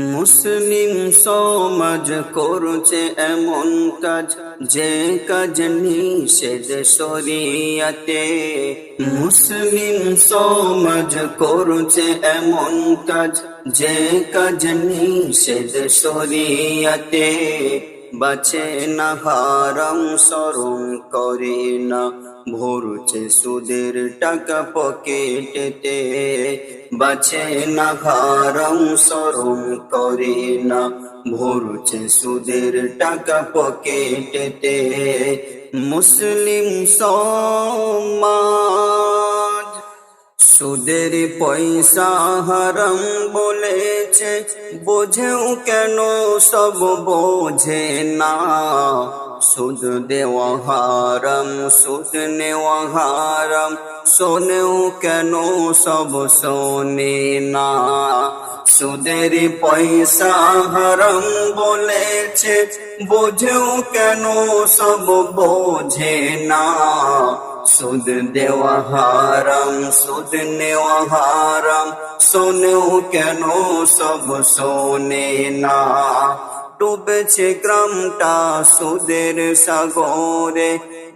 মুসলিম সমাজ করছে এমন কাজ যে কাজ নিষেধ শরীয়তে। মুসলিম সমাজ করছে এমন কাজ যে কাজ নিষেধ শরীয়তে। বাঁচে না হারাম শরম করে না ভরছে সুদের টাকা পকেটেতে। বাঁচে না হারাম শরম করে না ভরছে সুদের টাকা পকেটেতে। মুসলিম সমাজ সুদের পয়সা হারাম বলেছে, বোঝেও কেন সব বোঝে না। সুদ দেওয়া হারাম, সুদ নেওয়া হারাম, শোনেও কেন সব শোনে না। সুদের পয়সা হারাম বলেছে, বোঝেও কেন সব বোঝে না। সুদ দেওয়া হারাম, সুদ নেওয়া হারাম, শোনেও কেন সব শোনে না। ডুবেছে গ্রামটা সুদের সাগরে,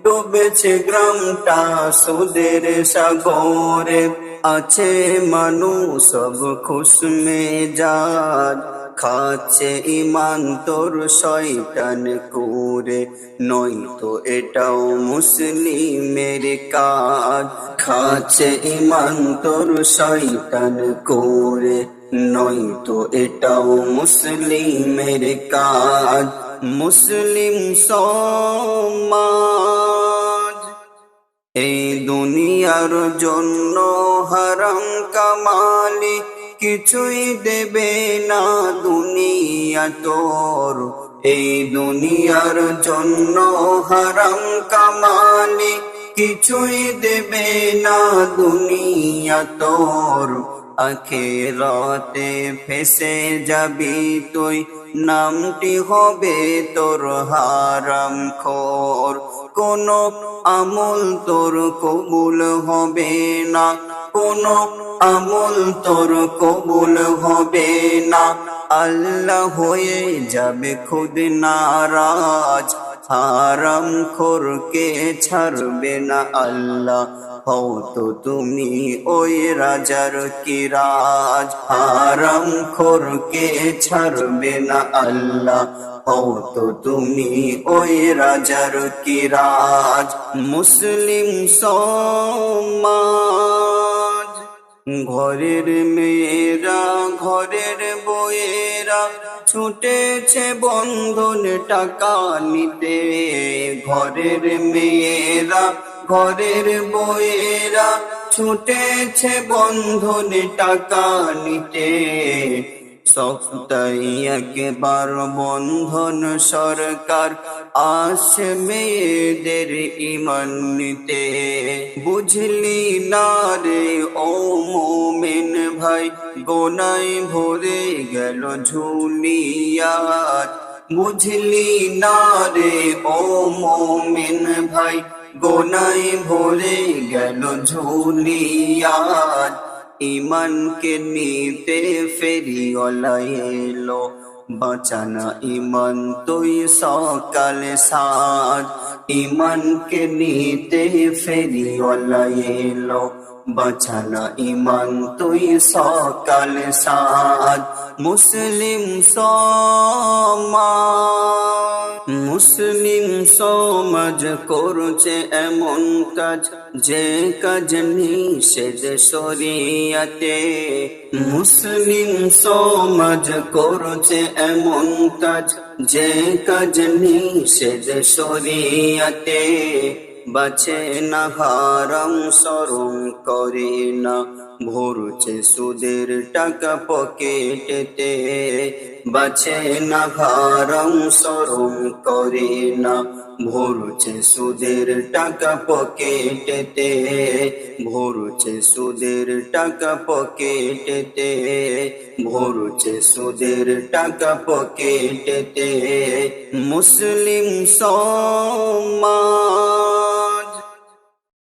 ডুবেছে গ্রামটা সুদের সাগরে। আছে মানুষ সব খুশ মেজাজ, খাচ্ছে ইমান তোর শয়তান করে। নয়তো এটাও মুসলিমের কাজ, খাচ্ছে ইমান তোর শয়তান করে। নয়তো এটাও মুসলিমের কাজ। মুসলিম সমাজ এই দুনিয়ার জন্য হারাম কামালি কিছুই দেবে না দুনিয়া তোর। এই দুনিয়ার জন্য হারাম কামালি কিছুই দেবে না দুনিয়া তোর। আখিরাতে ফেসে যাবি তুই, নামটি হবে তোর হারাম খোর। কোন আমল তোর কবুল হবে না, কোন আমল তোর কবুল হবে না। আল্লাহ হয়ে যাবে খুদ নারাজ, হারাম খোরকে ছাড়বে না আল্লাহ। হও তো তুমি ওই রাজার কি রাজ, হারাম খোরকে ছাড়বে না আল্লাহ। হও তো তুমি ওই রাজার কি রাজ। মুসলিম সমাজ ঘরের মেয়েরা ঘরের বউয়েরা ছুটেছে বন্ধন টাকা নিতে। ঘরের মেয়েরা ঘরের বউয়েরা ছুটেছে বন্ধন টাকা নিতে। সপ্তাহে একবার বন্ধন সরকার আসে মেয়েদের ঈমান নিতে। বুঝলি না রে ও মুমিন ভাই, গোনায় ভরে গেল ঝুলিয়াত। বুঝলি না রে ও মুমিন ভাই, গোনায় ভরে গেল ঝুলিয়াত। ইমানকে নিতে ফেরিওয়ালা এলো, বাঁচানা ইমান তুই সকালে সাজ। ইমানকে নিতে ফেরিওয়ালা এলো, বাঁচানা ইমান তুই সকালে সাজ। মুসলিম সমাজ মুসলিম সমাজ করছে এমন কাজ যে কাজ নিষেধ শরীয়তে। মুসলিম সমাজ করছে এমন কাজ যে কাজ নিষেধ শরীয়তে। বাঁচে না হারাম শরম করে না ভরছে সুদের টাকা পকেটেতে। বাঁচে না হারাম শরম করে না ভরছে সুদের টাকা পকেটেতে। ভরছে সুদের টাকা পকেটেতে। ভরছে সুদের টাকা পকেটেতে। মুসলিম সমাজ